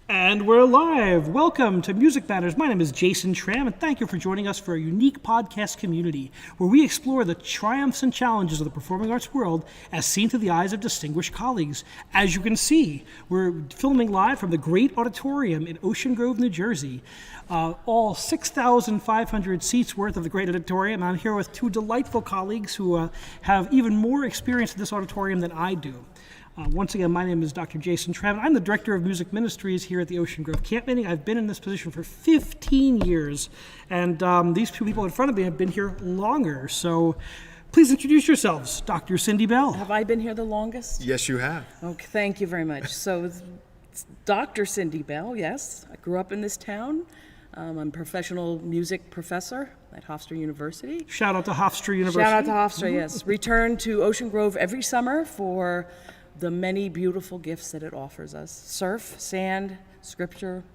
And we're live. Welcome to Music Matters. My name is Jason Tramm, and thank you for joining us for a unique podcast community where we explore the triumphs and challenges of the performing arts world as seen through the eyes of distinguished colleagues. As you can see, we're filming live from the Great Auditorium in Ocean Grove, New Jersey. All 6,500 seats worth of the Great Auditorium. I'm here with two delightful colleagues who have even more experience in this auditorium than I do. Once again, my name is Dr. Jason Tramm. I'm the Director of Music Ministries here at the Ocean Grove Camp Meeting. I've been in this position for 15 years, and these two people in front of me have been here longer. So please introduce yourselves. Dr. Cindy Bell. Have I been here the longest? Yes, you have. Okay, thank you very much. So it's Dr. Cindy Bell, yes. I grew up in this town. I'm a professional music professor at Hofstra University. Shout out to Hofstra University. Shout out to Hofstra, yes. Return to Ocean Grove every summer for the many beautiful gifts that it offers us. Surf, sand, scripture.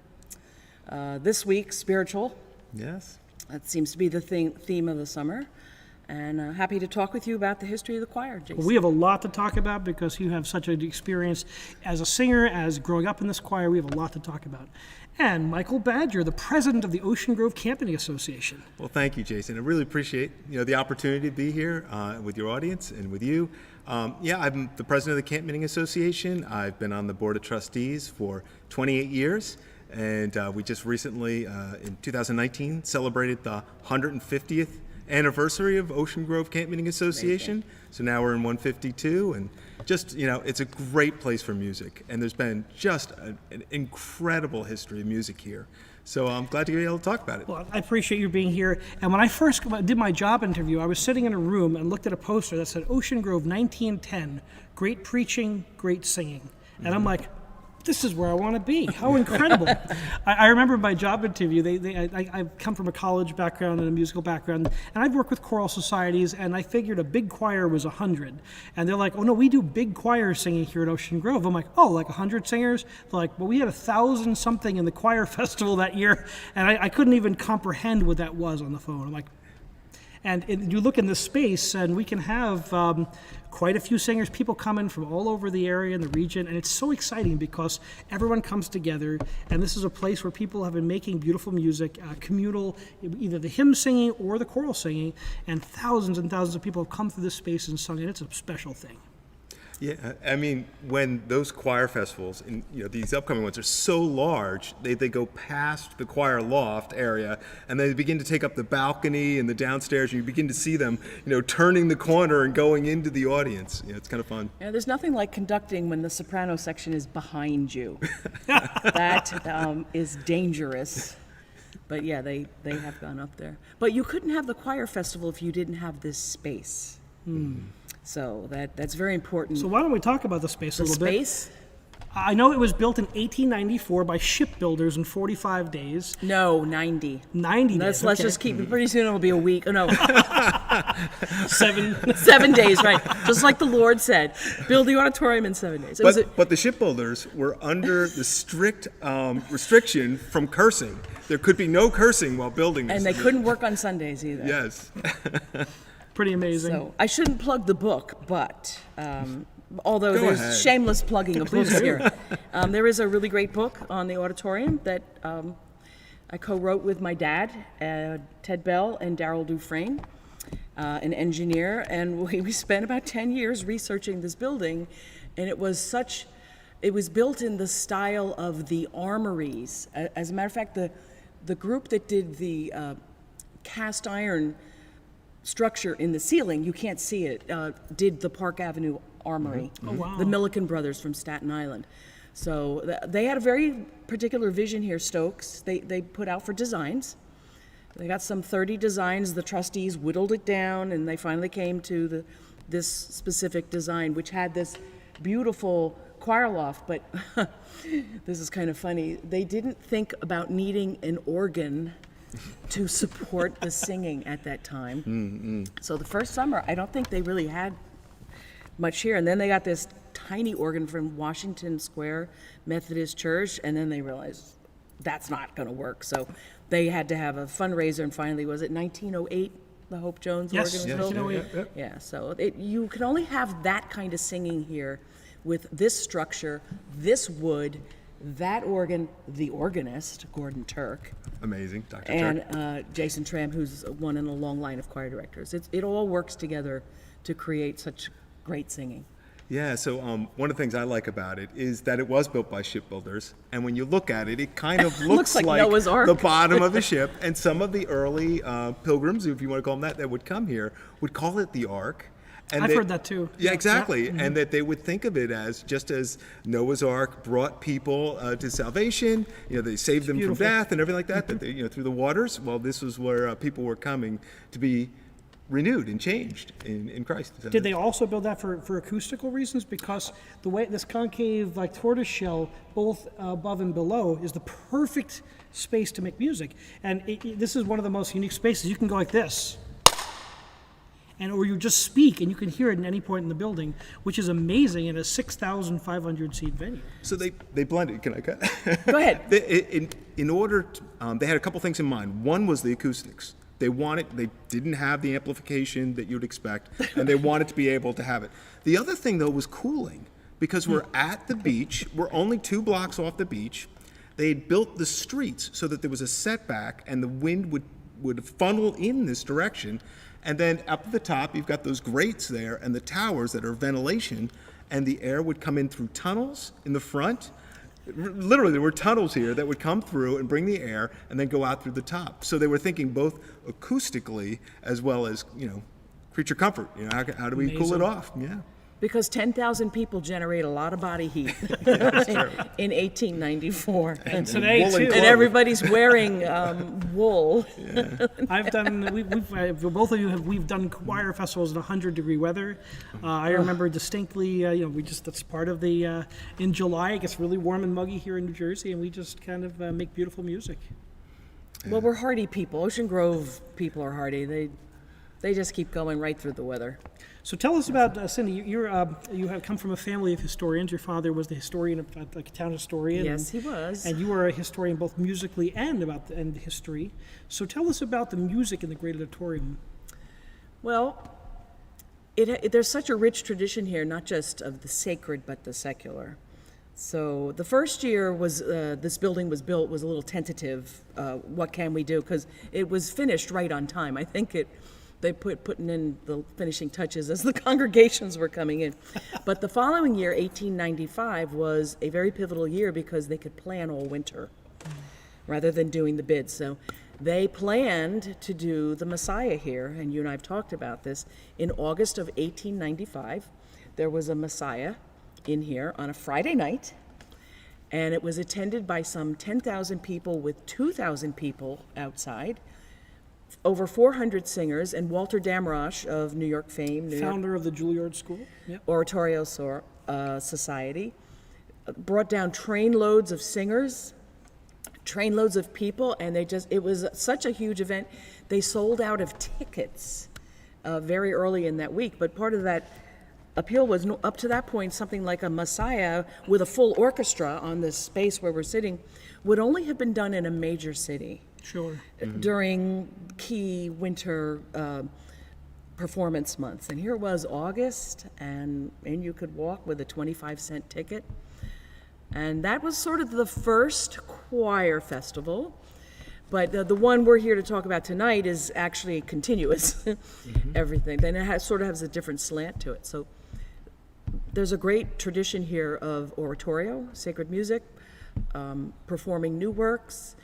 This week, spiritual. Yes. That seems to be the theme of the summer. And happy to talk with you about the history of the choir, Jason. Well, we have a lot to talk about because you have such an experience as a singer, as growing up in this choir. We have a lot to talk about. And Michael Badger, the president of the Ocean Grove Camp Meeting Association. Well, thank you, Jason. I really appreciate the opportunity to be here with your audience and with you. I'm the president of the Camp Meeting Association. I've been on the board of trustees for 28 years, and we just recently, in 2019, celebrated the 150th anniversary of Ocean Grove Camp Meeting Association. Amazing. So now we're in 152, and just, it's a great place for music, and there's been just an incredible history of music here. So I'm glad to be able to talk about it. Well, I appreciate you being here. And when I first did my job interview, I was sitting in a room and looked at a poster that said Ocean Grove 1910, great preaching, great singing. And I'm like, this is where I want to be. How incredible. I remember my job interview, I come from a college background and a musical background, and I've worked with choral societies, and I figured a big choir was 100. And they're like, oh no, we do big choir singing here at Ocean Grove. I'm like, oh, like 100 singers? They're like, well, we had 1,000 something in the choir festival that year, and I couldn't even comprehend what that was on the phone. I'm like, and you look in this space, and we can have quite a few singers, people coming from all over the area and the region, and it's so exciting because everyone comes together, and this is a place where people have been making beautiful music, communal, either the hymn singing or the choral singing, and thousands of people have come through this space and sung, and it's a special thing. Yeah, I mean, when those choir festivals, and these upcoming ones are so large, they go past the choir loft area, and they begin to take up the balcony and the downstairs, and you begin to see them, turning the corner and going into the audience. It's kind of fun. Yeah, there's nothing like conducting when the soprano section is behind you. That is dangerous. But yeah, they have gone up there. But you couldn't have the choir festival if you didn't have this space. So that's very important. So why don't we talk about the space a little bit? The space? I know it was built in 1894 by shipbuilders in 45 days. No, 90. 90 days. Let's just keep it. Pretty soon it'll be a week. Oh, no. 7. 7 days, right. Just like the Lord said. Build the auditorium in 7 days. But the shipbuilders were under the strict restriction from cursing. There could be no cursing while building this. And they couldn't work on Sundays either. Yes. Pretty amazing. So I shouldn't plug the book, but although Go there's ahead. shameless plugging of books here, there is a really great book on the auditorium that I co-wrote with my dad, Ted Bell, and Darrell Dufresne, an engineer, and we spent about 10 years researching this building, and it was built in the style of the armories. As a matter of fact, the group that did the cast iron structure in the ceiling, you can't see it, did the Park Avenue Armory. Oh, wow. The Milliken brothers from Staten Island. So they had a very particular vision here, Stokes. They put out for designs. They got some 30 designs. The trustees whittled it down, and they finally came to this specific design, which had this beautiful choir loft. But this is kind of funny. They didn't think about needing an organ to support the singing at that time. So the first summer, I don't think they really had much here. And then they got this tiny organ from Washington Square Methodist Church, and then they realized that's not going to work. So they had to have a fundraiser, and finally, was it 1908, the Hope Jones organ was built? 1908. Yeah, so you can only have that kind of singing here with this structure, this wood, That organ, the organist, Gordon Turk, Amazing, Dr. Turk. and Jason Tramm, who's one in a long line of choir directors. It all works together to create such great singing. Yeah, so one of the things I like about it is that it was built by shipbuilders, and when you look at it, it kind of looks like Noah's Ark. the bottom of a ship. And some of the early pilgrims, if you want to call them that would come here, would call it the Ark. And I've heard that too. Yeah, exactly. Yeah. And that they would think of it as just as Noah's Ark brought people to salvation. They saved them from beautiful. death and everything like that. That they, through the waters. Well, this was where people were coming to be renewed and changed in Christ. Did they also build that for acoustical reasons? Because the way this concave, like tortoise shell, both above and below, is the perfect space to make music. And this is one of the most unique spaces. You can go like this, or you just speak, and you can hear it at any point in the building, which is amazing in a 6,500 seat venue. So they blended. Can I cut? Go ahead. In order, they had a couple things in mind. One was the acoustics. They didn't have the amplification that you'd expect, and they wanted to be able to have it. The other thing, though, was cooling, because we're at the beach. We're only 2 blocks off the beach. They had built the streets so that there was a setback, and the wind would funnel in this direction. And then up at the top, you've got those grates there and the towers that are ventilation, and the air would come in through tunnels in the front. Literally, there were tunnels here that would come through and bring the air and then go out through the top. So they were thinking both acoustically as well as, creature comfort. How do we cool it Amazing. off? Yeah. Because 10,000 people generate a lot of body heat in 1894. And today, woolen too. clothes. And everybody's wearing wool. I've done. Both of you have. We've done choir festivals in 100-degree weather. I remember distinctly. That's part of the. In July, it gets really warm and muggy here in New Jersey, and we just kind of make beautiful music. Well, we're hardy people. Ocean Grove people are hardy. They just keep going right through the weather. So tell us about Cindy. You have come from a family of historians. Your father was the historian, like a town historian. Yes, he was. And you were a historian both musically and and history. So tell us about the music in the Great Auditorium. Well, there's such a rich tradition here, not just of the sacred, but the secular. So the first year was this building was built was a little tentative. What can we do? Because it was finished right on time. I think they putting in the finishing touches as the congregations were coming in. But the following year, 1895, was a very pivotal year because they could plan all winter rather than doing the bids. So they planned to do the Messiah here, and you and I have talked about this. In August of 1895, there was a Messiah in here on a Friday night, and it was attended by some 10,000 people with 2,000 people outside. Over 400 singers, and Walter Damrosch of New York fame, Founder of the Juilliard School. Yep. Oratorio Society, brought down trainloads of singers, trainloads of people, and it was such a huge event. They sold out of tickets very early in that week, but part of that appeal was up to that point something like a Messiah with a full orchestra on this space where we're sitting would only have been done in a major city. Sure. During key winter performance months. And here it was August, and you could walk with a 25-cent ticket. And that was sort of the first choir festival. But the one we're here to talk about tonight is actually continuous, everything. Then it sort of has a different slant to it. So there's a great tradition here of oratorio, sacred music, performing new works.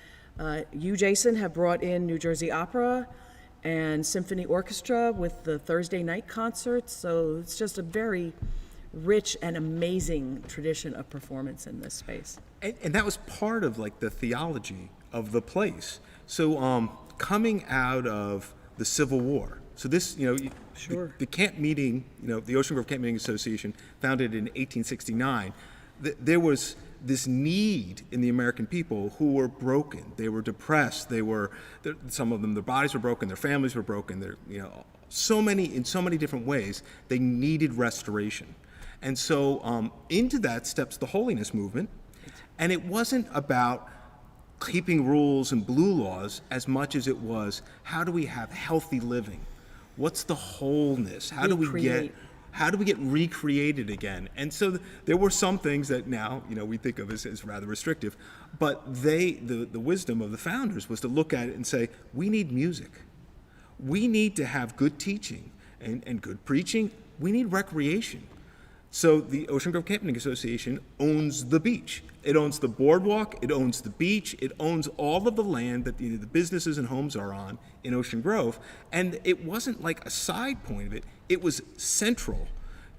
You, Jason, have brought in New Jersey Opera and Symphony Orchestra with the Thursday night concerts. So it's just a very rich and amazing tradition of performance in this space. And that was part of the theology of the place. So coming out of the Civil War, so this, Sure. the camp meeting, the Ocean Grove Camp Meeting Association, founded in 1869, there was this need in the American people who were broken. They were depressed. Some of them, their bodies were broken, their families were broken. In so many different ways, they needed restoration. And so into that steps the holiness movement. And it wasn't about keeping rules and blue laws as much as it was, how do we have healthy living? What's the wholeness? How do we get How do we get recreated again? And so there were some things that now, we think of as rather restrictive, but the wisdom of the founders was to look at it and say, we need music. We need to have good teaching and good preaching. We need recreation. So the Ocean Grove Camping Association owns the beach. It owns the boardwalk, it owns the beach, it owns all of the land that the businesses and homes are on in Ocean Grove. And it wasn't like a side point of it, it was central,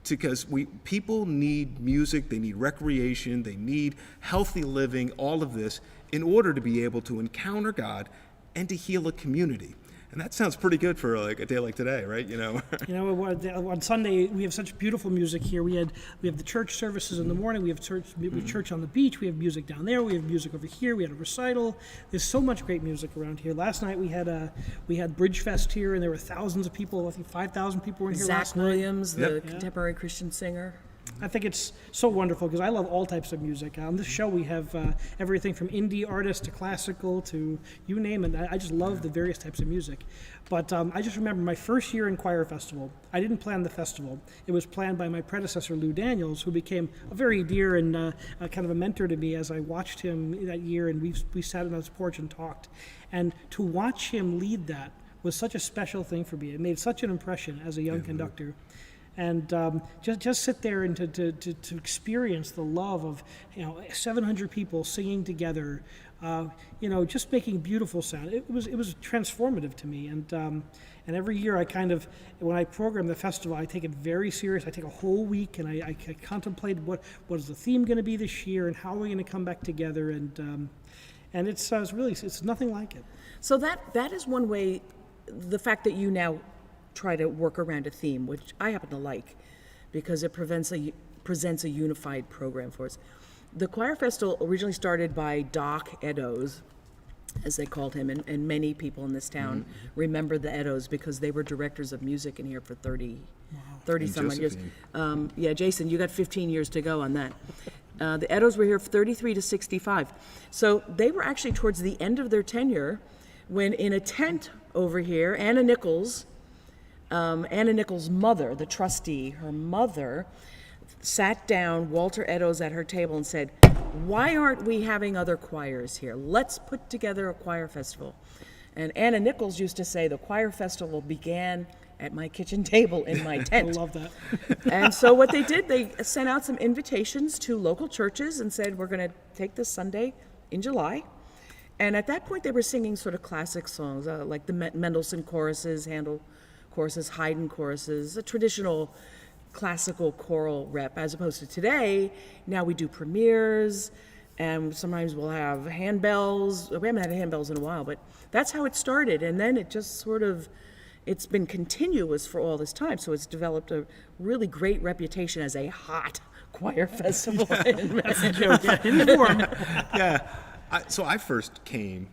because people need music, they need recreation, they need healthy living, all of this, in order to be able to encounter God and to heal a community. And that sounds pretty good for like a day like today, right? On Sunday we have such beautiful music here. We have the church services in the morning. We have church on the beach. We have music down there. We have music over here. We had a recital. There's so much great music around here. Last night we had Bridge Fest here, and there were thousands of people. I think 5,000 people were in here last night. Zach Williams, the contemporary Christian singer. I think it's so wonderful because I love all types of music. On this show we have everything from indie artists to classical to you name it. I just love the various types of music. But I just remember my first year in Choir Festival. I didn't plan the festival. It was planned by my predecessor, Lou Daniels, who became a very dear and kind of a mentor to me as I watched him that year, and we sat on his porch and talked. And to watch him lead that was such a special thing for me. It made such an impression as a young conductor. And just sit there and to experience the love of 700 people singing together, just making beautiful sound. It was transformative to me. And every year when I program the festival, I take it very serious. I take a whole week and I contemplate what is the theme going to be this year and how are we going to come back together. And it's nothing like it. So that is one way. The fact that you now try to work around a theme, which I happen to like, because it presents a unified program for us. The Choir Festival originally started by Doc Eddowes, as they called him, and many people in this town remember the Eddowes because they were directors of music in here for 30 some odd years. Jason, you got 15 years to go on that. The Eddowes were here for 33 to 65. So they were actually towards the end of their tenure when, in a tent over here, Anna Nichols' mother, the trustee, her mother, sat down Walter Eddowes at her table and said, why aren't we having other choirs here? Let's put together a choir festival. And Anna Nichols used to say the choir festival began at my kitchen table in my tent. I love that. And so what they did, they sent out some invitations to local churches and said, we're going to take this Sunday in July. And at that point, they were singing sort of classic songs, like the Mendelssohn choruses, Handel choruses, Haydn choruses, a traditional classical choral rep, as opposed to today. Now we do premieres, and sometimes we'll have handbells. We haven't had handbells in a while, but that's how it started. And then it just it's been continuous for all this time. So it's developed a really great reputation as a hot choir festival. That's a joke. In the form. So I first came,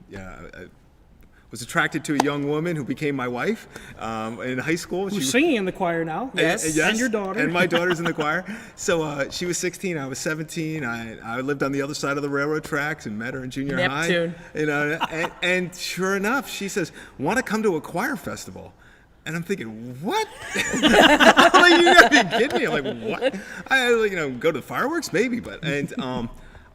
was attracted to a young woman who became my wife in high school. Who's singing in the choir now. Yes. And your daughter. And my daughter's in the choir. So she was 16, I was 17. I lived on the other side of the railroad tracks and met her in junior Neptune. high. And sure enough, she says, want to come to a choir festival? And I'm thinking, what? Like, you gotta be kidding me. I'm like, what? I go to fireworks? Maybe. And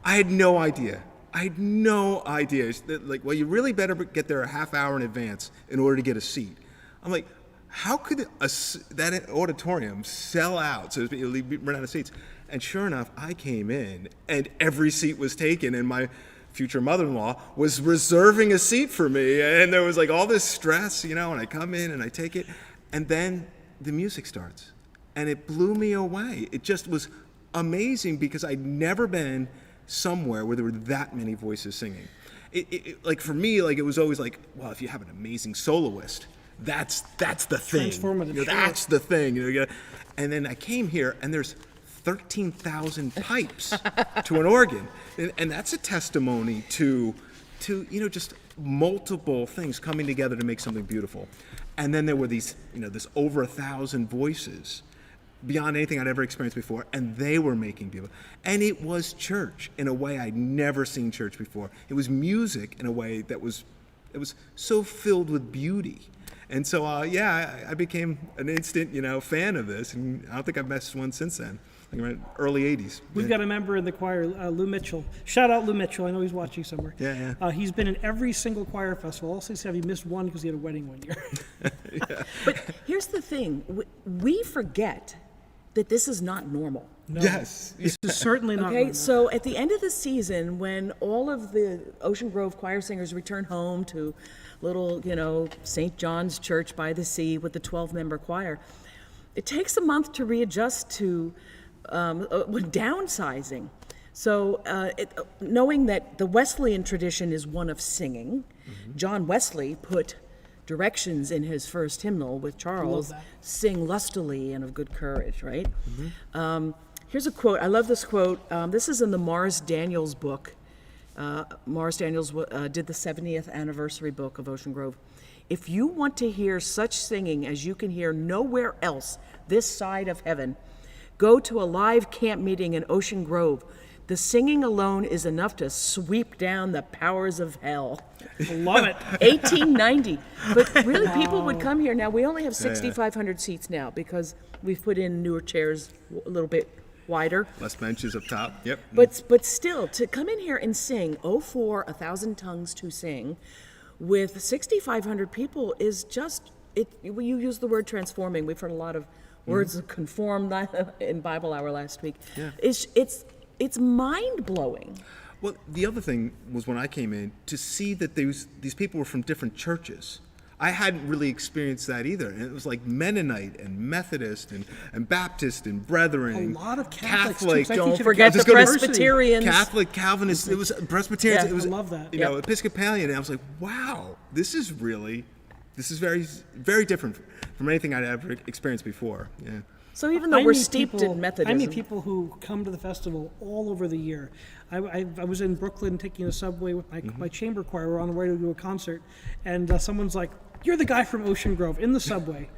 I had no idea. Like, well, you really better get there a half hour in advance in order to get a seat. I'm like, how could that auditorium sell out? So we run out of seats. And sure enough, I came in and every seat was taken, and my future mother-in-law was reserving a seat for me. And there was like all this stress, and I come in and I take it. And then the music starts. And it blew me away. It just was amazing because I'd never been somewhere where there were that many voices singing. Like for me, like it was always like, well, if you have an amazing soloist, that's the thing. Transformative. That's the thing. And then I came here, and there's 13,000 pipes to an organ, and that's a testimony to just multiple things coming together to make something beautiful. And then there were these, this over 1,000 voices, beyond anything I'd ever experienced before, and they were making beautiful. And it was church in a way I'd never seen church before. It was music in a way that was so filled with beauty. And so, I became an instant, fan of this, and I don't think I've missed one since then. Like around early 80s. We've got a member in the choir, Lou Mitchell. Shout out Lou Mitchell. I know he's watching somewhere. Yeah. He's been in every single choir festival. Also, he missed one because he had a wedding one year. But here's the thing. We forget that this is not normal. No, Yes. This is certainly not Okay, normal. so at the end of the season, when all of the Ocean Grove choir singers return home to little, St. John's Church by the Sea with the 12-member choir, it takes a month to readjust to downsizing. So knowing that the Wesleyan tradition is one of singing, John Wesley put directions in his first hymnal with Charles, sing lustily and of good courage, right? Here's a quote. I love this quote. This is in the Morris Daniels book. Morris Daniels did the 70th anniversary book of Ocean Grove. If you want to hear such singing as you can hear nowhere else this side of heaven, go to a live camp meeting in Ocean Grove. The singing alone is enough to sweep down the powers of hell. Love it. 1890. But really, people would come here. Now, we only have 6,500 seats now because we've put in newer chairs a little bit wider. Less benches up top. Yep. But still, to come in here and sing, oh, for 1,000 tongues to sing, with 6,500 people is just, you use the word transforming. We've heard a lot of words of conform in Bible Hour last week. Yeah. It's mind-blowing. Well, the other thing was when I came in to see that these people were from different churches. I hadn't really experienced that either. And it was like Mennonite and Methodist and Baptist and Brethren. A lot of Catholics, too, 'cause I Don't teach at a forget the Catholic university. Presbyterians. Catholic, Calvinist, it was Presbyterians. Yeah, it was, I love that. Episcopalian. And I was like, wow, this is very, very different from anything I'd ever experienced before. Yeah. So even though we're steeped in Methodism. I meet people who come to the festival all over the year. I was in Brooklyn taking a subway with my chamber choir. We're on the way to do a concert, and someone's like, "You're the guy from Ocean Grove," in the subway.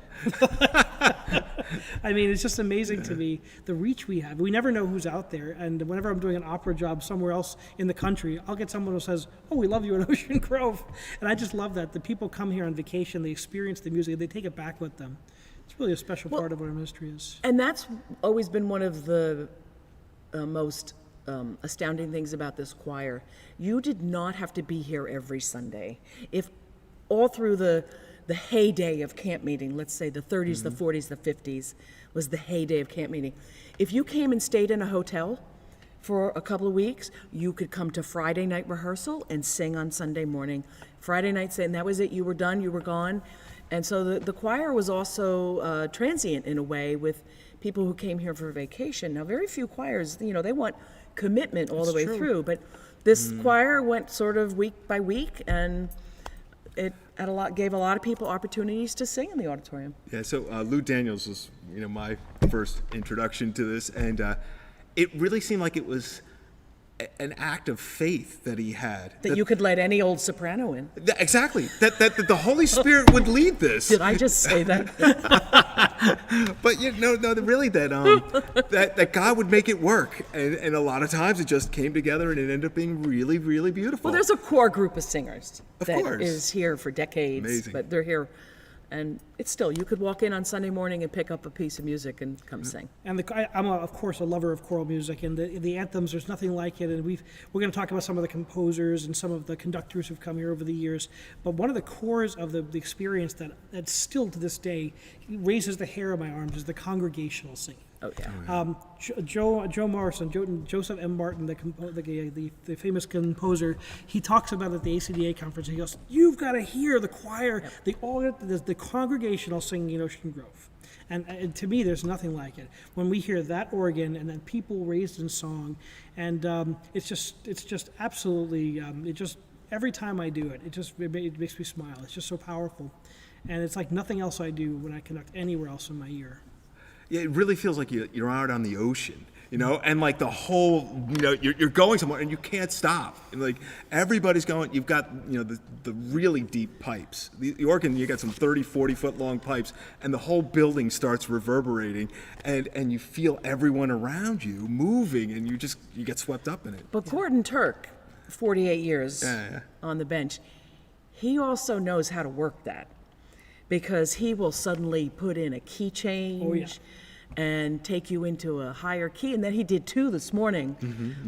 I mean, it's just amazing to me, the reach we have. We never know who's out there, and whenever I'm doing an opera job somewhere else in the country, I'll get someone who says, "Oh, we love you at Ocean Grove," and I just love that. The people come here on vacation, they experience the music, they take it back with them. It's really a special part of what our ministry is. And that's always been one of the most astounding things about this choir. You did not have to be here every Sunday. If all through the heyday of camp meeting, let's say the 30s, the 40s, the 50s, was the heyday of camp meeting. If you came and stayed in a hotel for a couple of weeks, you could come to Friday night rehearsal and sing on Sunday morning. Friday night, and that was it. You were done, you were gone. And so the choir was also transient in a way with people who came here for vacation. Now, very few choirs, they want commitment all the way through. But this choir went sort of week by week, and it gave a lot of people opportunities to sing in the auditorium. Yeah, so Lou Daniels was, my first introduction to this, and it really seemed like it was an act of faith that he had. That you could let any old soprano in. Exactly. That the Holy Spirit would lead this. Did I just say that? But really that God would make it work, and a lot of times it just came together and it ended up being really, really beautiful. Well, there's a core group of singers Of that course. is here for decades, Amazing. but they're here, and it's still, you could walk in on Sunday morning and pick up a piece of music and come sing. And I'm of course a lover of choral music, and the anthems, there's nothing like it. And we're going to talk about some of the composers and some of the conductors who've come here over the years. But one of the cores of the experience that still to this day raises the hair on my arms is the congregational singing. Oh, yeah. Joe Morrison, Joseph M. Martin, the famous composer, he talks about at the ACDA conference. He goes, "You've got to hear the choir, the congregational singing in Ocean Grove." And to me, there's nothing like it. When we hear that organ and then people raised in song, and it's just absolutely, every time I do it, it makes me smile. It's just so powerful, and it's like nothing else I do when I conduct anywhere else in my year. Yeah, it really feels like you're out on the ocean, and like the whole, you're going somewhere and you can't stop. And like everybody's going, you've got, the really deep pipes. The organ, you got some 30, 40 foot long pipes, and the whole building starts reverberating, and you feel everyone around you moving, and you get swept up in it. But Gordon Turk, 48 years on the bench, he also knows how to work that. because he will suddenly put in a key change. Oh, yeah. And take you into a higher key, and then he did 2 this morning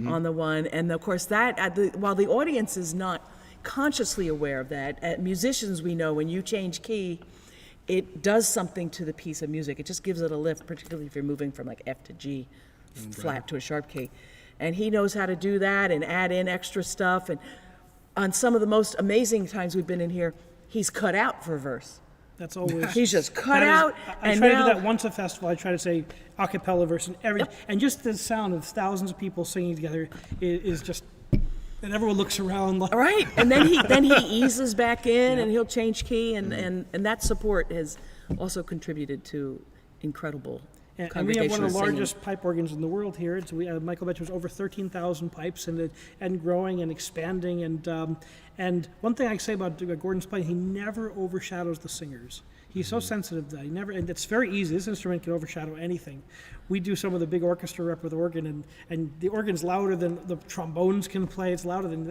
on the one, and of course that while the audience is not consciously aware of that, musicians we know when you change key, it does something to the piece of music. It just gives it a lift, particularly if you're moving from like F to G, flat to a sharp key, and he knows how to do that and add in extra stuff. And on some of the most amazing times we've been in here, he's cut out for verse. That's always. He's just cut that is- out, I and try to now do that once a festival. I try to say a cappella verse and and just the sound of thousands of people singing together is just, and everyone looks around like. all right, and then he eases back in, and he'll change key, and that support has also contributed to incredible And we have congregational one of the singing. largest pipe organs in the world here. It's, Michael mentioned, was over 13,000 pipes and growing and expanding. And one thing I can say about Gordon's playing, he never overshadows the singers. He's so sensitive that he never, and it's very easy. This instrument can overshadow anything. We do some of the big orchestra rep with organ, and the organ's louder than the trombones can play. It's louder than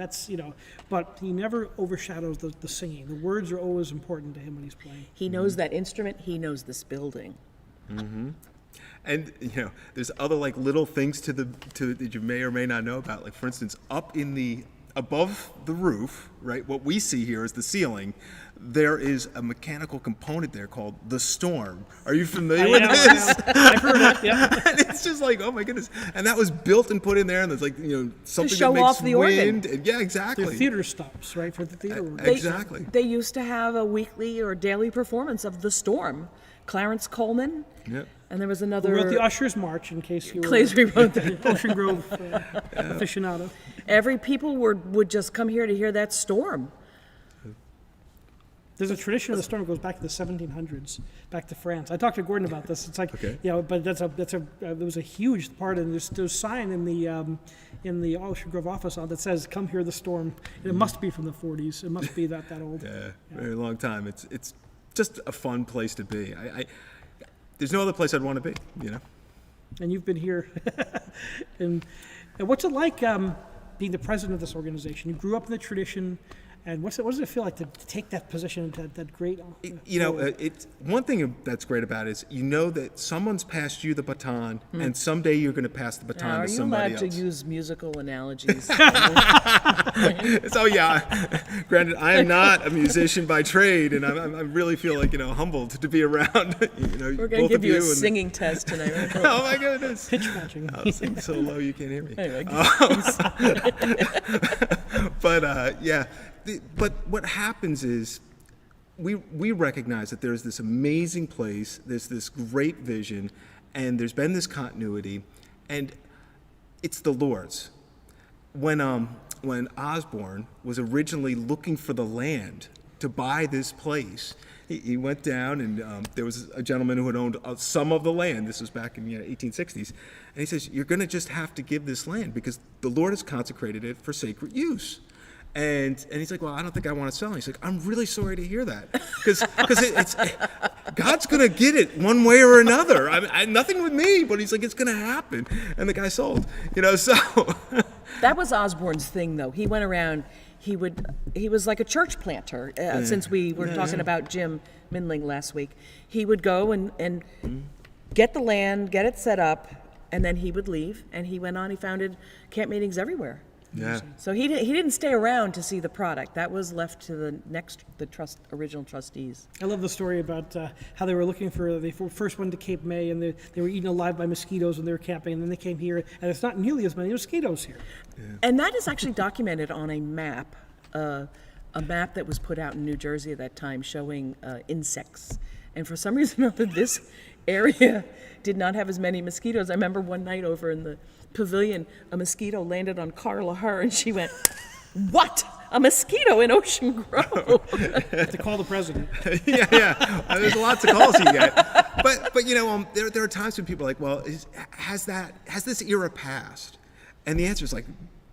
but he never overshadows the singing. The words are always important to him when he's playing. He knows that instrument. He knows this building. And there's other like little things that you may or may not know about. Like for instance, above the roof, right? What we see here is the ceiling. There is a mechanical component there called the storm. Are you familiar with this? I've heard it. Yeah. And it's just like, oh my goodness! And that was built and put in there, and there's like something show that makes off the organ. wind. And, yeah, The exactly. theater stops, right, for the theater. Exactly. They used to have a weekly or daily performance of The Storm. Clarence Coleman, Yep. and there was We another. wrote the Ushers March in case you were Clays rewrote that. Ocean Grove aficionado. Every people would just come here to hear that storm. There's a tradition of the storm that goes back to the 1700s, back to France. I talked to Gordon about this. It's like, Okay. but there was a huge part, and there's a sign in the Ocean Grove office that says, "Come hear the storm." And it must be from the 40s. It must be that old. Yeah, very long time. It's just a fun place to be. There's no other place I'd want to be. And you've been here. and what's it like being the president of this organization? You grew up in the tradition. And what does it feel like to take that position, that great? It's one thing that's great about it is that someone's passed you the baton, and someday you're going to pass the baton Now, are to you somebody allowed else. to use musical analogies? So yeah, granted, I am not a musician by trade, and I really feel like humbled to be around. We're going to give you a singing test tonight. Oh my goodness! Pitch matching. I'll sing so low you can't hear me. Anyway, But yeah. But what happens is we recognize that there's this amazing place, there's this great vision, and there's been this continuity, and it's the Lord's. When Osborne was originally looking for the land to buy this place, he went down, and there was a gentleman who had owned some of the land. This was back in the 1860s. And he says, you're going to just have to give this land because the Lord has consecrated it for sacred use. And he's like, well, I don't think I want to sell it. He's like, I'm really sorry to hear that, because it's God's gonna get it one way or another. Nothing with me, but he's like, it's gonna happen. And the guy sold, So that was Osborne's thing, though. He went around. He was like a church planter. Since we were talking about Jim Mindling last week, he would go and get the land, get it set up, and then he would leave. And he went on. He founded camp meetings everywhere. yeah, So he didn't stay around to see the product. That was left to the original trustees. I love the story about how they were looking for the first one to Cape May, and they were eaten alive by mosquitoes when they were camping, and then they came here, and it's not nearly as many mosquitoes here. And that is actually documented on a map that was put out in New Jersey at that time showing insects. And for some reason or other, this area did not have as many mosquitoes. I remember one night over in the pavilion, a mosquito landed on Carla Herr, and she went, "What? A mosquito in Ocean Grove?" To call the president. yeah. There's lots of calls you get, but there are times when people are like, well, has this era passed? And the answer is like,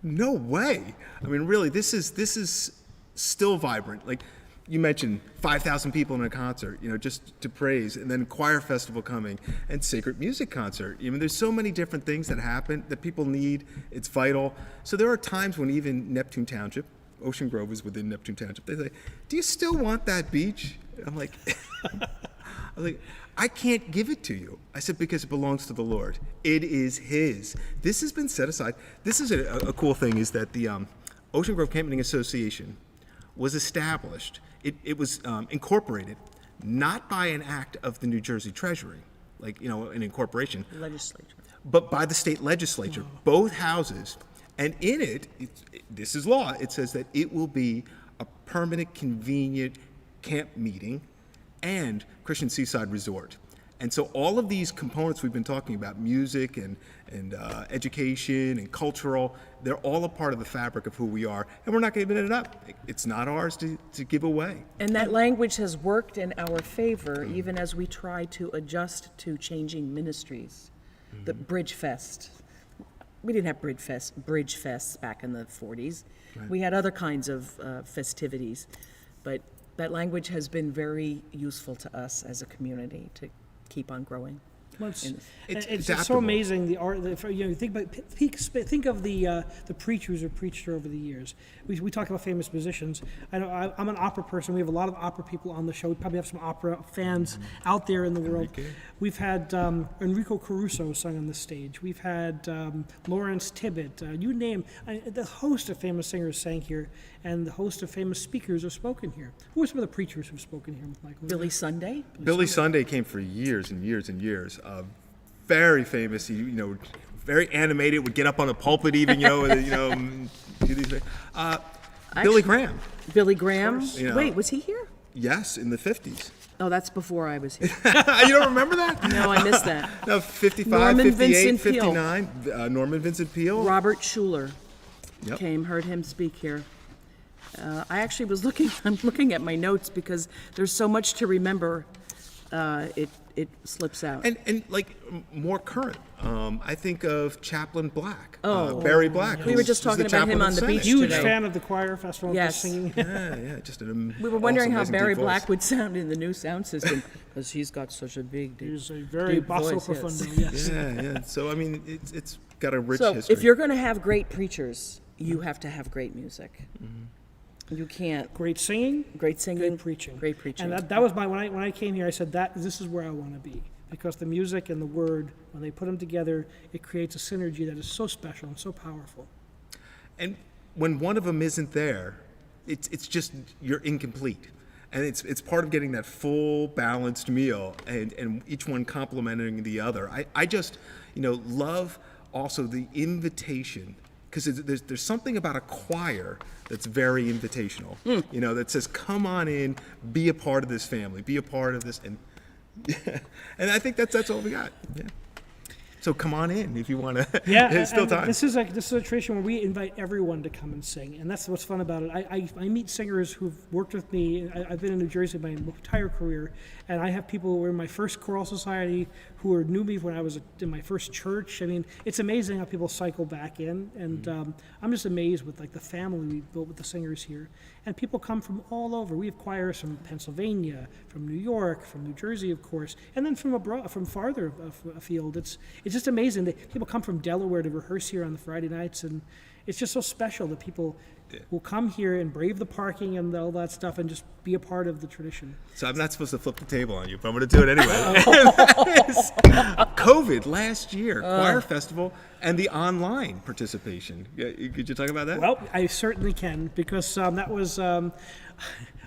no way. I mean, really, this is still vibrant. Like you mentioned, 5,000 people in a concert, just to praise, and then choir festival coming, and sacred music concert. There's so many different things that happen that people need. It's vital. So there are times when even Neptune Township, Ocean Grove is within Neptune Township. They say, do you still want that beach? I'm like, I can't give it to you. I said, because it belongs to the Lord. It is His. This has been set aside. This is a cool thing, is that the Ocean Grove Camping Association was established. It was incorporated not by an act of the New Jersey Treasury, like, an incorporation, Legislature. but by the state legislature, both houses. And in it, this is law, it says that it will be a permanent, convenient camp meeting and Christian seaside resort. And so all of these components we've been talking about, music and education and cultural, they're all a part of the fabric of who we are, and we're not giving it up. It's not ours to give away. And that language has worked in our favor, even as we try to adjust to changing ministries. The Bridge Fest. We didn't have Bridge Fests back in the 40s. Right. We had other kinds of festivities, but that language has been very useful to us as a community to keep on growing. Well, it's so adaptable. amazing, the art. Think of the preachers who preached here over the years. We talk about famous musicians. I know I'm an opera person. We have a lot of opera people on the show. We probably have some opera fans out there in the world. We've had Enrico Caruso sung on the stage. We've had Lawrence Tibbett. You name the host of famous singers sang here, and the host of famous speakers have spoken here. Who are some of the preachers who've spoken here, Michael? Billy Sunday? Billy Sunday came for years and years and years. Very famous. He, very animated. Would get up on the pulpit even, do these things. Billy Graham. Billy Graham? You know. Wait, was he here? Yes, in the 50s. Oh, that's before I was here. You don't remember that? No, I missed that. No, 55, Norman 58, Vincent Peale. 59. Norman Vincent Peale. Robert Schuller Yep. came, heard him speak here. I actually was I'm looking at my notes because there's so much to remember. It slips out. And like more current, I think of Chaplain Black, Barry Black. We were just who's the talking about him chaplain on of the Senate. beach Huge today. fan of the choir festival. Yes. Singing. Yeah, just an We were wondering awesome, how Barry amazing deep Black voice. would sound in the new sound system because he's got such a big, deep, He's a very deep basso voice, profundo. yes. Yes. Yeah. So I mean, it's got a rich So history. if you're going to have great preachers, you have to have great music. You can't. Great singing. Great singing. Great preaching. Great preaching. And that was when I came here, I said this is where I want to be, because the music and the word, when they put them together, it creates a synergy that is so special and so powerful. And when one of them isn't there, it's just you're incomplete. And it's part of getting that full balanced meal, and each one complementing the other. I just love also the invitation, because there's something about a choir that's very invitational. That says, come on in, be a part of this family, be a part of this, and I think that's all we got. Yeah. So come on in if you want to. Yeah, It's still time. This is a tradition where we invite everyone to come and sing, and that's what's fun about it. I meet singers who've worked with me. I've been in New Jersey my entire career, and I have people who were in my first choral society who knew me when I was in my first church. I mean, it's amazing how people cycle back in, and I'm just amazed with the family we built with the singers here. And people come from all over. We have choirs from Pennsylvania, from New York, from New Jersey, of course, and then from abroad, from farther afield. It's just amazing that people come from Delaware to rehearse here on the Friday nights, and it's just so special that people will come here and brave the parking and all that stuff and just be a part of the tradition. So I'm not supposed to flip the table on you, but I'm going to do it anyway. COVID last year, choir festival, and the online participation. Could you talk about that? Well, I certainly can, because that was an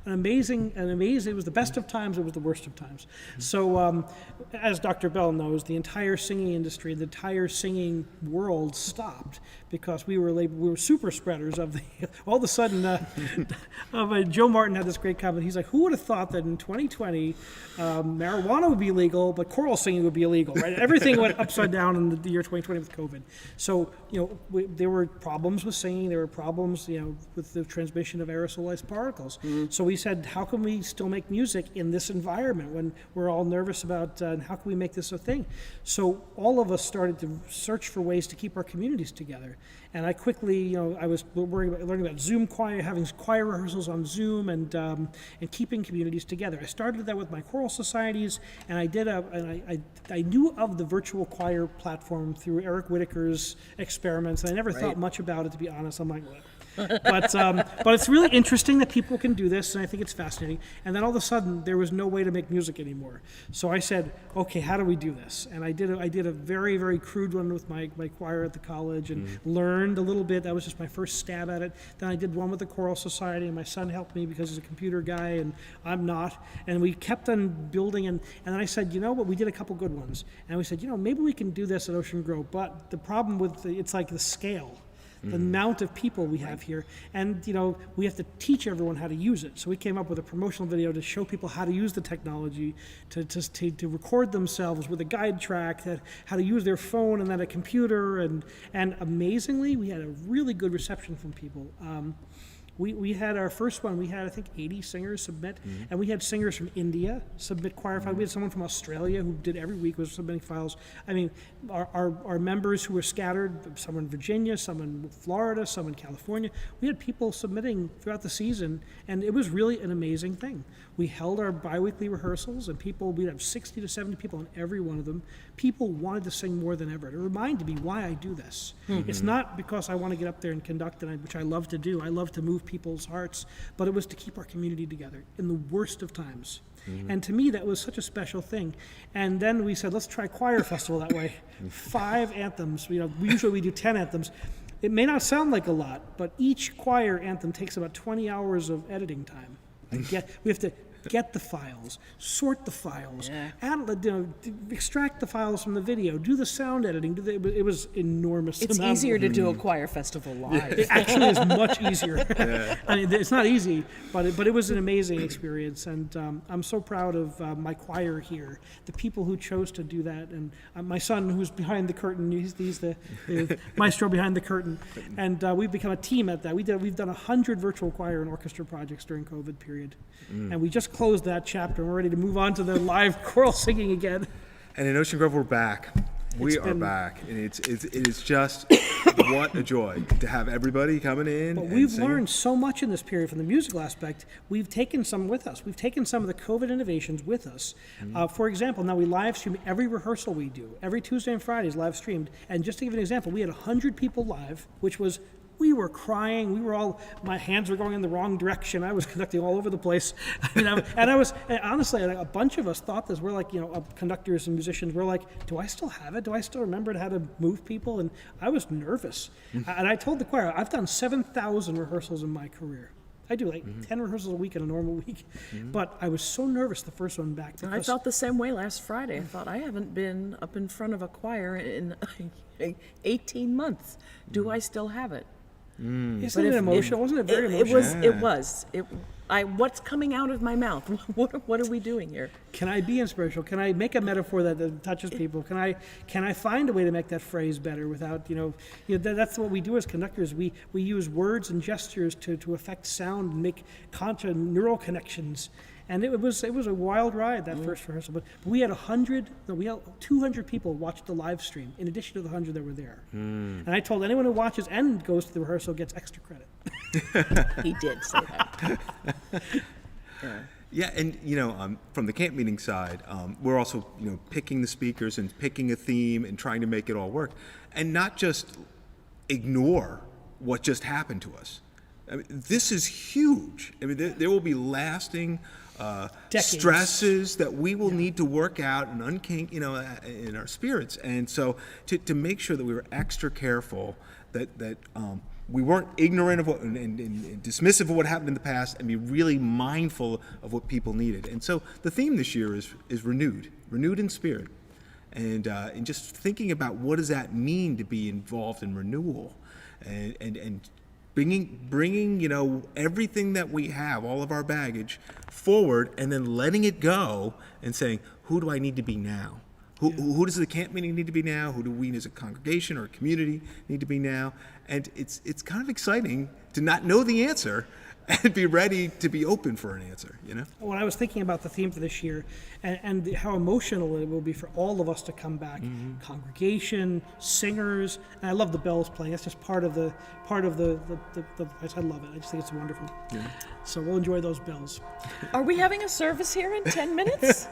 amazing. It was the best of times. It was the worst of times. So, as Dr. Bell knows, the entire singing industry, the entire singing world stopped because we were super spreaders of the. All of a sudden, Joe Martin had this great comment. He's like, "Who would have thought that in 2020, marijuana would be legal, but choral singing would be illegal?" Right? Everything went upside down in the year 2020 with COVID. So, there were problems with singing. There were problems, with the transmission of aerosolized particles. So we we said, how can we still make music in this environment when we're all nervous about how can we make this a thing? So all of us started to search for ways to keep our communities together. And I quickly, I was learning about Zoom choir, having choir rehearsals on Zoom, and keeping communities together. I started that with my choral societies, and I knew of the virtual choir platform through Eric Whitaker's experiments, and I never thought much about it, to be honest. I'm like, what? But it's really interesting that people can do this, and I think it's fascinating. And then all of a sudden, there was no way to make music anymore. So I said, okay, how do we do this? And I did a very, very crude one with my choir at the college, and learned a little bit. That was just my first stab at it. Then I did one with the choral society, and my son helped me because he's a computer guy, and I'm not. And we kept on building, and then I said, you know what, we did a couple good ones. And we said, maybe we can do this at Ocean Grove, but the problem with it's like the scale. The amount of people we have here, and we have to teach everyone how to use it. So we came up with a promotional video to show people how to use the technology, to record themselves with a guide track, how to use their phone and then a computer, and amazingly, we had a really good reception from people. We had our first one, we had I think 80 singers submit, and we had singers from India submit choir files. We had someone from Australia who did every week was submitting files. I mean, our members who were scattered, some in Virginia, some in Florida, some in California, we had people submitting throughout the season, and it was really an amazing thing. We held our bi-weekly rehearsals, and we'd have 60 to 70 people in every one of them. People wanted to sing more than ever. It reminded me why I do this. It's not because I want to get up there and conduct, which I love to do. I love to move people's hearts, but it was to keep our community together in the worst of times. And to me, that was such a special thing. And then we said, let's try choir festival that way. 5 anthems. Usually we do 10 anthems. It may not sound like a lot, but each choir anthem takes about 20 hours of editing time. We have to get the files, sort the files, extract the files from the video, do the sound editing. It was enormous. It's easier to do a choir festival live. It actually is much easier. I mean, it's not easy, but it was an amazing experience, and I'm so proud of my choir here, the people who chose to do that, and my son, who's behind the curtain, he's the maestro behind the curtain, and we've become a team at that. We've done 100 virtual choir and orchestra projects during COVID period, and we just closed that chapter. We're ready to move on to the live choral singing again. And in Ocean Grove, we're back. We are back, and it is just what a joy to have everybody coming in. But we've learned so much in this period from the musical aspect. We've taken some with us. We've taken some of the COVID innovations with us. For example, now we live stream every rehearsal we do. Every Tuesday and Friday is live streamed. And just to give an example, we had 100 people live, which was we were crying. My hands were going in the wrong direction. I was conducting all over the place. And honestly, a bunch of us thought this. We're like, conductors and musicians. We're like, do I still have it? Do I still remember how to move people? And I was nervous. And I told the choir, I've done 7,000 rehearsals in my career. I do 10 rehearsals a week in a normal week. But I was so nervous the first one back. I felt the same way last Friday. I thought, I haven't been up in front of a choir in 18 months. Do I still have it? Isn't it emotional? Wasn't it very emotional? It was. What's coming out of my mouth? What are we doing here? Can I be inspirational? Can I make a metaphor that touches people? Can I find a way to make that phrase better without that's what we do as conductors. We use words and gestures to affect sound and make neural connections. And it was a wild ride, that first rehearsal. But we had 200 people watch the live stream in addition to the 100 that were there. And I told anyone who watches and goes to the rehearsal gets extra credit. He did say that. Yeah, and from the camp meeting side, we're also picking the speakers and picking a theme and trying to make it all work, and not just ignore what just happened to us. I mean, this is huge. I mean, there will be lasting stresses that we will need to work out and unkink, in our spirits. And so to make sure that we were extra careful that we weren't ignorant of and dismissive of what happened in the past, and be really mindful of what people needed. And so the theme this year is renewed in spirit, and just thinking about what does that mean to be involved in renewal, and bringing everything that we have, all of our baggage, forward, and then letting it go and saying, who do I need to be now? Who does the camp meeting need to be now? Who do we as a congregation or a community need to be now? And it's kind of exciting to not know the answer and be ready to be open for an answer, you know? When I was thinking about the theme for this year and how emotional it will be for all of us to come back, congregation, singers, and I love the bells playing. That's just part of the I love it. I just think it's wonderful. Yeah. So we'll enjoy those bells. Are we having a service here in 10 minutes?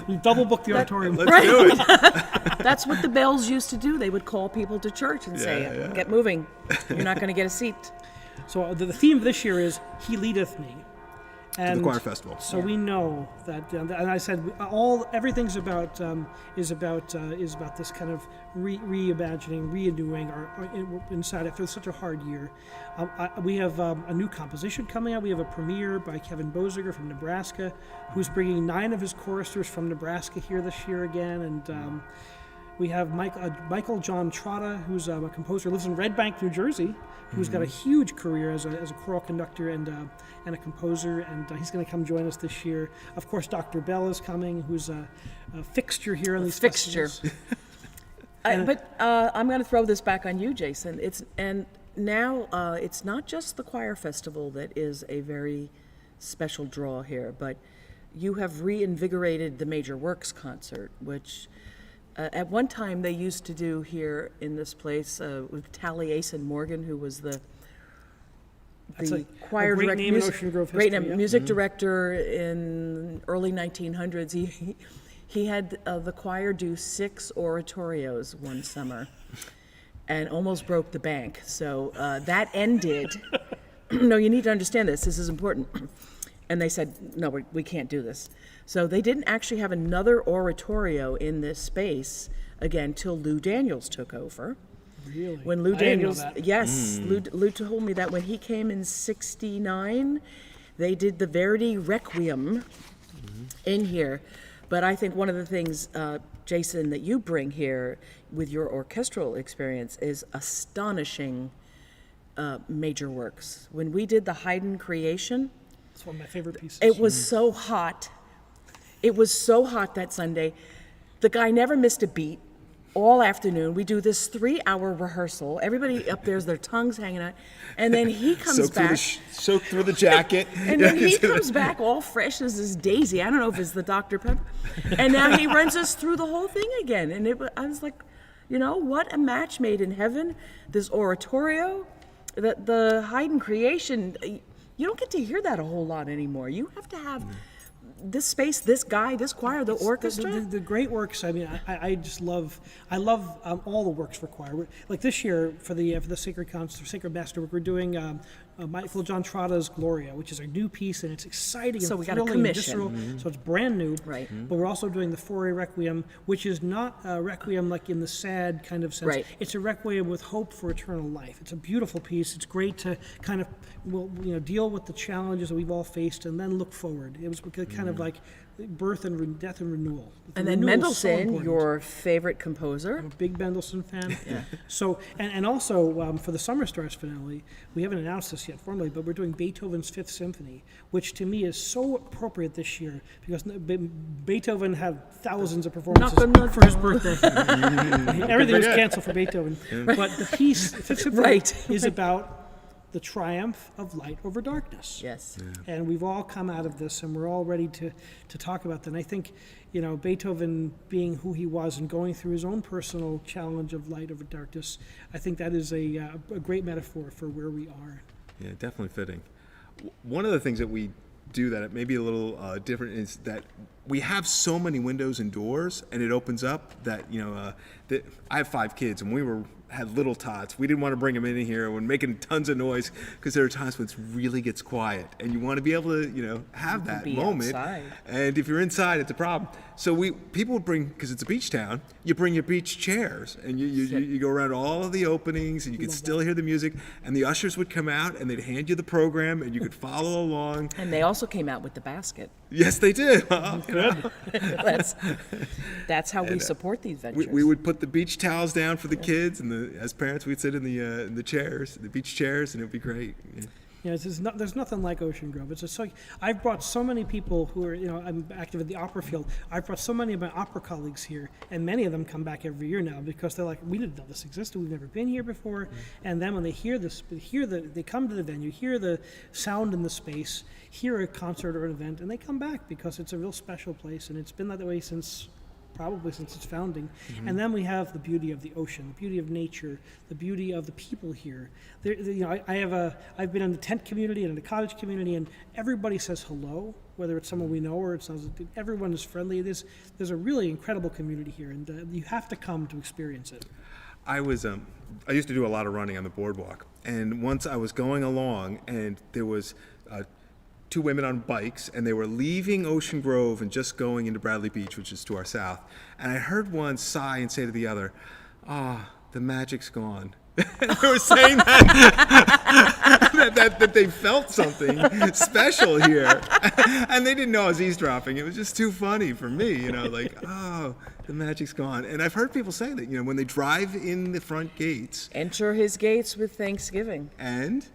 We double booked the auditorium. Let's do it. That's what the bells used to do. They would call people to church and say, get moving. You're not going to get a seat. So the theme of this year is He Leadeth Me. And the choir festival. So we know that, and I said everything's about is about this kind of reimagining, renewing our inside after such a hard year. We have a new composition coming out. We have a premiere by Kevin Boziger from Nebraska, who's bringing 9 of his choristers from Nebraska here this year again, and. We have Michael John Trotta, who's a composer, lives in Red Bank, New Jersey, who's got a huge career as a choral conductor and a composer, and he's going to come join us this year. Of course, Dr. Bell is coming, who's a fixture here on these festivals. But I'm going to throw this back on you, Jason. Now it's not just the choir festival that is a very special draw here, but you have reinvigorated the Major Works concert, which at one time they used to do here in this place with Taliesin Morgan, who was the choir great director, name in Ocean Grove history, music director in early 1900s. He had the choir do 6 oratorios one summer and almost broke the bank. So that ended. No, you need to understand this. This is important. And they said, no, we can't do this. So they didn't actually have another oratorio in this space again till Lou Daniels took over. Really? When Lou I didn't know Daniels, that. yes, Lou told me that when he came in '69, they did the Verdi Requiem in here. But I think one of the things, Jason, that you bring here with your orchestral experience is astonishing major works. When we did the Haydn Creation, It's one of my favorite pieces. it was so hot. It was so hot that Sunday. The guy never missed a beat all afternoon. We do this 3-hour rehearsal. Everybody up there's their tongues hanging out. And then he comes back. Soak through the jacket. And then he comes back all fresh as this daisy. I don't know if it's the Dr. Pepper. And now he runs us through the whole thing again. And I was like, what a match made in heaven. This oratorio, the Haydn Creation, you don't get to hear that a whole lot anymore. You have to have this space, this guy, this choir, the orchestra. The great works. I mean, I just love. I love all the works for choir. Like this year for the Sacred Concert, Sacred Masterwork, we're doing Michael John Trotta's Gloria, which is a new piece, and it's exciting So and we got a thrilling and commission. visceral. So it's brand new. Right. But we're also doing the Fauré Requiem, which is not a requiem like in the sad kind of sense. Right. It's a requiem with hope for eternal life. It's a beautiful piece. It's great to kind of deal with the challenges that we've all faced and then look forward. It was kind of like birth and death and renewal. And then Renewal is so Mendelssohn, important. your favorite composer. I'm a big Mendelssohn fan. So, and also for the Summer Stars finale, we haven't announced this yet formally, but we're doing Beethoven's Fifth Symphony, which to me is so appropriate this year because Beethoven had thousands of performances for his birthday. Everything was canceled for Beethoven. But the piece, Fifth Symphony, is about the triumph of light over darkness. Yes. And we've all come out of this, and we're all ready to talk about that. And I think, Beethoven being who he was and going through his own personal challenge of light over darkness, I think that is a great metaphor for where we are. Yeah, definitely fitting. One of the things that we do that may be a little different is that we have so many windows and doors, and it opens up that, I have 5 kids, and we had little tots. We didn't want to bring them in here when making tons of noise because there are times when it really gets quiet, and you want to be able to, have that moment. Outside. And if you're inside, it's a problem. So people would bring, because it's a beach town, you bring your beach chairs, and you go around all of the openings, and you could still hear the music, and the ushers would come out, and they'd hand you the program, and you could follow along. And they also came out with the basket. Yes, they did. That's how we support these ventures. We would put the beach towels down for the kids, and as parents, we'd sit in the chairs, the beach chairs, and it would be great. Yeah. You know, there's nothing like Ocean Grove. It's just like I've brought so many people who are, I'm active in the opera field. I've brought so many of my opera colleagues here, and many of them come back every year now because they're like, we didn't know this existed. We've never been here before. And then when they hear this, they come to the venue, hear the sound in the space, hear a concert or an event, and they come back because it's a real special place, and it's been that way probably since its founding. And then we have the beauty of the ocean, the beauty of nature, the beauty of the people here. I've been in the tent community and in the cottage community, and everybody says hello, whether it's someone we know or everyone is friendly. There's a really incredible community here, and you have to come to experience it. I used to do a lot of running on the boardwalk, and once I was going along, and there was two women on bikes, and they were leaving Ocean Grove and just going into Bradley Beach, which is to our south. And I heard one sigh and say to the other, the magic's gone. They were saying that they felt something special here. And they didn't know I was eavesdropping. It was just too funny for me, the magic's gone. And I've heard people say that, when they drive in the front gates. Enter his gates with thanksgiving. And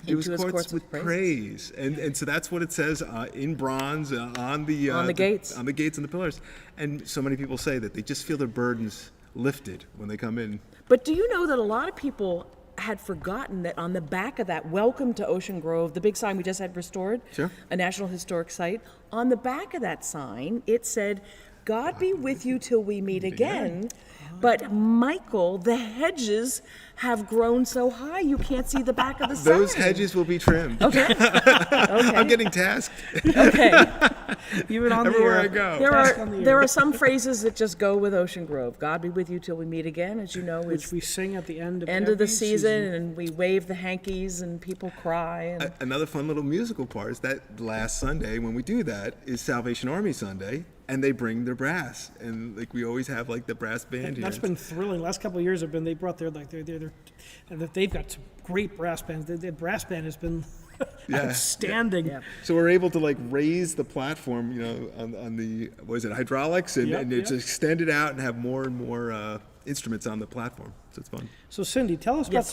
it was courts with praise. And so that's what it says in bronze on the gates. On the gates and the pillars. And so many people say that they just feel their burdens lifted when they come in. But do you know that a lot of people had forgotten that on the back of that Welcome to Ocean Grove, the big sign we just had restored, Sure. a National Historic Site, on the back of that sign, it said, God be with you till we meet again. But Michael, the hedges have grown so high you can't see the back of the sign. Those hedges will be trimmed. Okay. I'm getting tasked. Okay. Even on Everywhere I go. There are some phrases that just go with Ocean Grove. God be with you till we meet again, as you know, Which is we sing at the end of end of the every season, and we wave the hankies and people cry. And Another fun little musical part is that last Sunday when we do that is Salvation Army Sunday, and they bring their brass, and we always have the brass band here. That's been thrilling. Last couple of years have been, they brought their and they've got some great brass bands. The brass band has been outstanding. Yeah. So we're able to raise the platform, on the hydraulics, and it's extended out and have more and more instruments on the platform. So it's fun. So Cindy, tell us about Yes.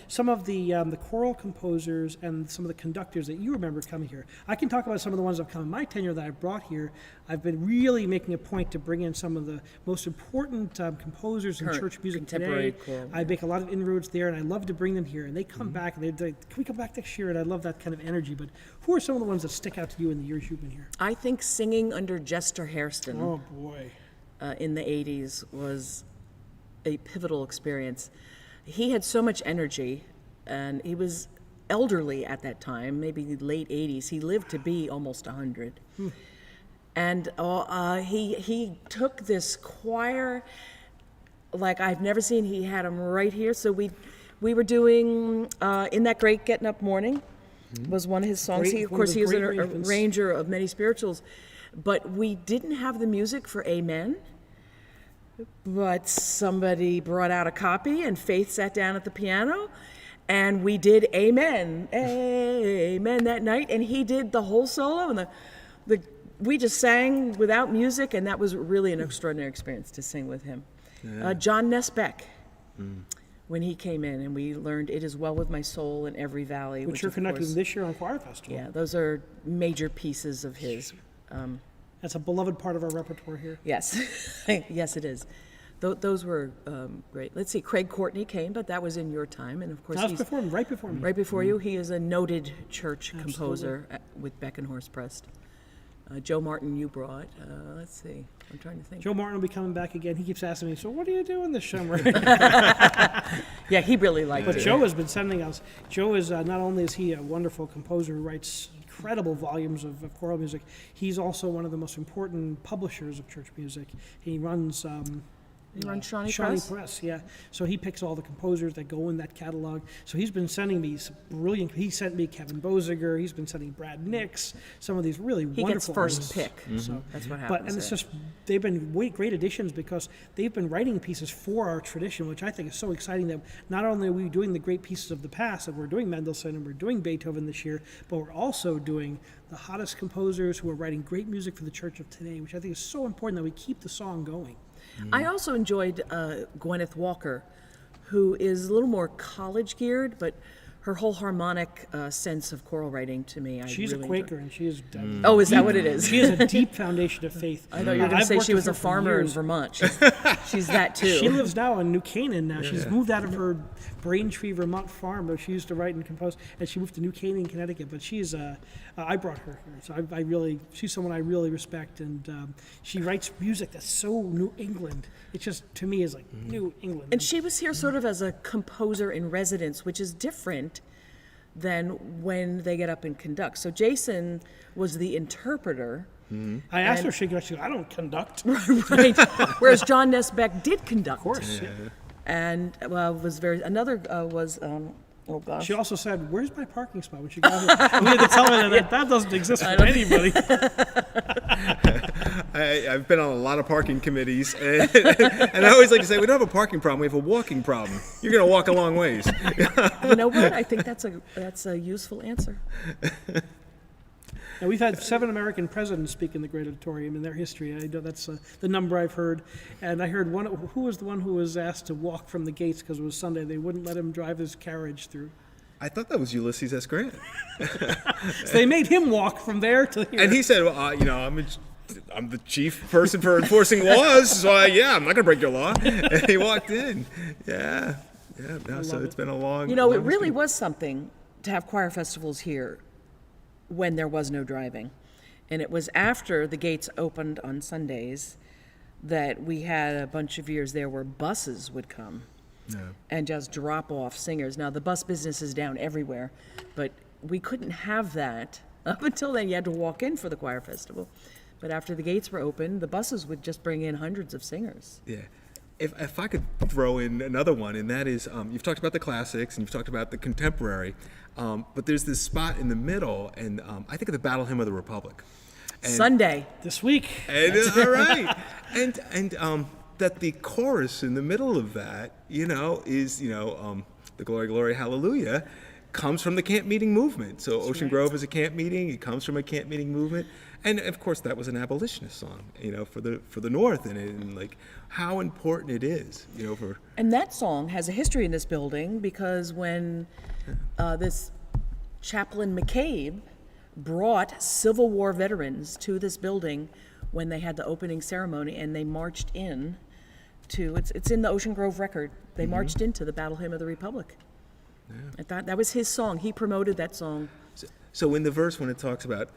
some of the choral composers and some of the conductors that you remember coming here. I can talk about some of the ones that have come in my tenure that I've brought here. I've been really making a point to bring in some of the most important composers in Current church music contemporary today. choral, I make a lot of inroads there, and I love to bring them here. And they come back, and they're like, can we come back next year? And I love that kind of energy. But who are some of the ones that stick out to you in the years you've been here? I think singing under Jester Hairston Oh, boy. in the 80s was a pivotal experience. He had so much energy, and he was elderly at that time, maybe the late 80s. He lived to be almost 100. And he took this choir like I've never seen. He had them right here. So we were doing In That Great Getting Up Morning was one of his songs. Great, He, of one of course, the he was great an arrangements. arranger of many spirituals. But we didn't have the music for Amen. But somebody brought out a copy, and Faith sat down at the piano, and we did Amen, Amen that night, and he did the whole solo, and we just sang without music, and that was really an extraordinary experience to sing with him. John Nesbeck, when he came in, and we learned It Is Well With My Soul in Every Valley. Which you're of conducting course- this year on Choir Festival. Yeah, those are major pieces of his. That's a beloved part of our repertoire here. Yes, yes, it is. Those were great. Let's see, Craig Courtney came, but that was in your time, and of course That was he's before me, right before me. right before you. He is a noted church composer with Beckenhorst Prest. Joe Martin, you brought. Let's see, I'm trying to think. Joe Martin will be coming back again. He keeps asking me, so what are you doing this summer? Yeah, he really liked But it. Joe has been sending us. Joe is not only is he a wonderful composer who writes incredible volumes of choral music, he's also one of the most important publishers of church music. He runs You run Shawnee Shawnee Press? Press, yeah. So he picks all the composers that go in that catalog. So he's been sending me some brilliant. He sent me Kevin Boziger. He's been sending Brad Nix. Some of these really He gets wonderful first artists. pick. So That's what But happens. and it's there. just they've been great additions because they've been writing pieces for our tradition, which I think is so exciting. That not only are we doing the great pieces of the past, and we're doing Mendelssohn and we're doing Beethoven this year, but we're also doing the hottest composers who are writing great music for the church of today, which I think is so important that we keep the song going. I also enjoyed Gwyneth Walker, who is a little more college geared, but her whole harmonic sense of choral writing to me. She's a really Quaker, enjoy. and she is. Oh, is that what it is? She has a deep foundation of faith. I thought you were going to I've say worked she with was a her for farmer in years. Vermont. She's that too. She lives now in New Canaan now. She's moved out of her Braintree, Vermont farm, though she used to write and compose, and she moved to New Canaan, Connecticut. But she's, I brought her here, so I really, she's someone I really respect, and she writes music that's so New England. It just, to me, is like New England. And she was here sort of as a composer in residence, which is different than when they get up and conduct. So Jason was the interpreter. I asked her if she could, she goes, I don't conduct. Right. Whereas John Nesbeck did conduct. Of course. Yeah. And was very, another was, oh gosh. She also said, "Where's my parking spot?" When she got here, we had to tell her that doesn't exist for anybody. I've been on a lot of parking committees, and I always like to say, we don't have a parking problem, we have a walking problem. You're going to walk a long ways. You know what? I think that's a useful answer. Now, we've had 7 American presidents speak in the Great Auditorium in their history. I know that's the number I've heard. And I heard who was the one who was asked to walk from the gates because it was Sunday. They wouldn't let him drive his carriage through. I thought that was Ulysses S. Grant. So they made him walk from there to here. And he said, well, I'm the chief person for enforcing laws, so I'm not going to break your law. And he walked in. Yeah. No, so it's been a long. You know, it long really history. was something to have choir festivals here when there was no driving. And it was after the gates opened on Sundays that we had a bunch of years there where buses would come and just drop off singers. Now, the bus business is down everywhere, but we couldn't have that. Up until then, you had to walk in for the choir festival. But after the gates were open, the buses would just bring in hundreds of singers. Yeah. If I could throw in another one, and that is, you've talked about the classics and you've talked about the contemporary, but there's this spot in the middle, and I think of the Battle Hymn of the Republic. And, Sunday. This week. And, all right. And that the chorus in the middle of that, is, the Glory, Glory, Hallelujah, comes from the camp meeting movement. So Ocean Grove is a camp meeting. It comes from a camp meeting movement. And of course, that was an abolitionist song, for the North, and like how important it is, for. And that song has a history in this building because when this Chaplain McCabe brought Civil War veterans to this building when they had the opening ceremony, and they marched in to, it's in the Ocean Grove record, they marched into the Battle Hymn of the Republic. Yeah. I thought that was his song. He promoted that song. So in the verse when it talks about,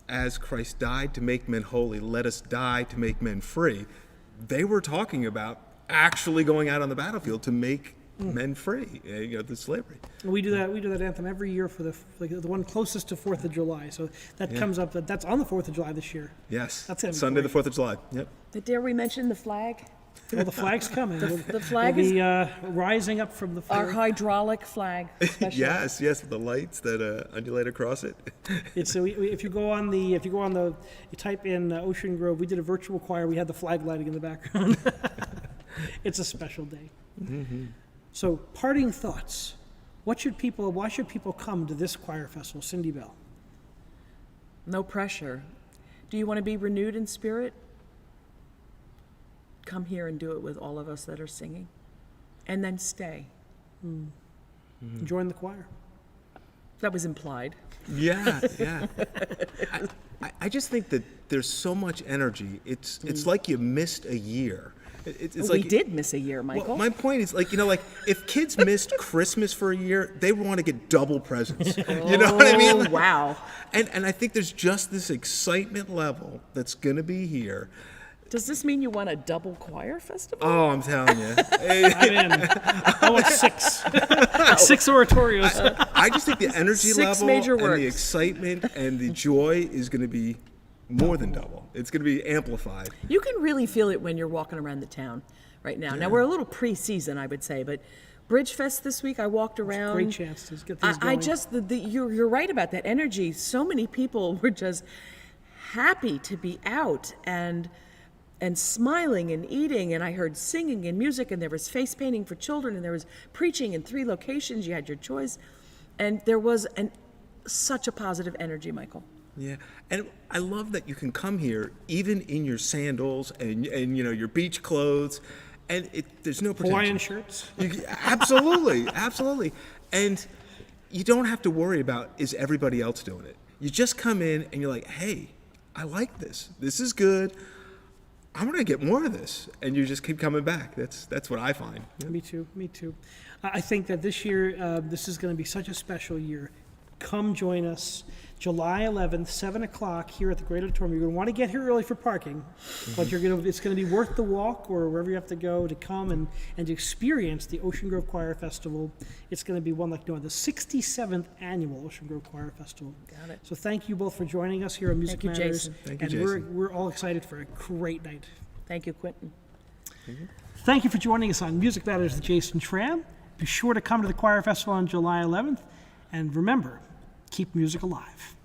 as Christ died to make men holy, let us die to make men free, they were talking about actually going out on the battlefield to make men free, the slavery. We do that anthem every year for the one closest to 4th of July. So that comes up, that's on the 4th of July this year. Yes, That's gonna be Sunday, great. the 4th of July. Yep. But dare we mention the flag? Well, the flag's coming. The flag will is be rising up from the floor. our hydraulic flag. Especially. Yes, with the lights that undulate across it. It's if you type in Ocean Grove, we did a virtual choir. We had the flag lighting in the background. It's a special day. Mm-hmm. So, parting thoughts. Why should people come to this choir festival, Cindy Bell? No pressure. Do you want to be renewed in spirit? Come here and do it with all of us that are singing. And then stay. Join the choir. That was implied. Yeah. I just think that there's so much energy. It's like you missed a year. It's We like did miss a year, Michael. Well, my point is, if kids missed Christmas for a year, they want to get double presents. You know what I mean? Oh, wow. And I think there's just this excitement level that's going to be here. Does this mean you want a double choir festival? Oh, I'm telling you. I'm in. I want 6. 6 oratorios. I just think the energy 6 level major and works. the excitement and the joy is going to be more than double. It's going to be amplified. You can really feel it when you're walking around the town right now. Now, we're a little pre-season, I would say, but Bridgefest this week, I walked around. Great chance to get things I going. just, you're right about that energy. So many people were just happy to be out and smiling and eating, and I heard singing and music, and there was face painting for children, and there was preaching in 3 locations. You had your choice, and there was such a positive energy, Michael. Yeah, and I love that you can come here even in your sandals and your beach clothes, And there's no pretension. Hawaiian shirts. Absolutely, absolutely. And you don't have to worry about, is everybody else doing it? You just come in and you're like, hey, I like this. This is good. I'm going to get more of this. And you just keep coming back. That's what I find. Yeah. Me too. Me too. I think that this year, this is going to be such a special year. Come join us July 11th, 7 o'clock here at the Great Auditorium. You're going to want to get here early for parking, but it's going to be worth the walk or wherever you have to go to come and to experience the Ocean Grove Choir Festival. It's going to be one like no other, the 67th annual Ocean Grove Choir Festival. Got it. So thank you both for joining us here on Music Thank you, Matters. Jason. Thank you, and Jason. we're all excited for a great night. Thank you, Quentin. Thank you for joining us on Music Matters with Jason Tramm. Be sure to come to the Choir Festival on July 11th. And remember, keep music alive.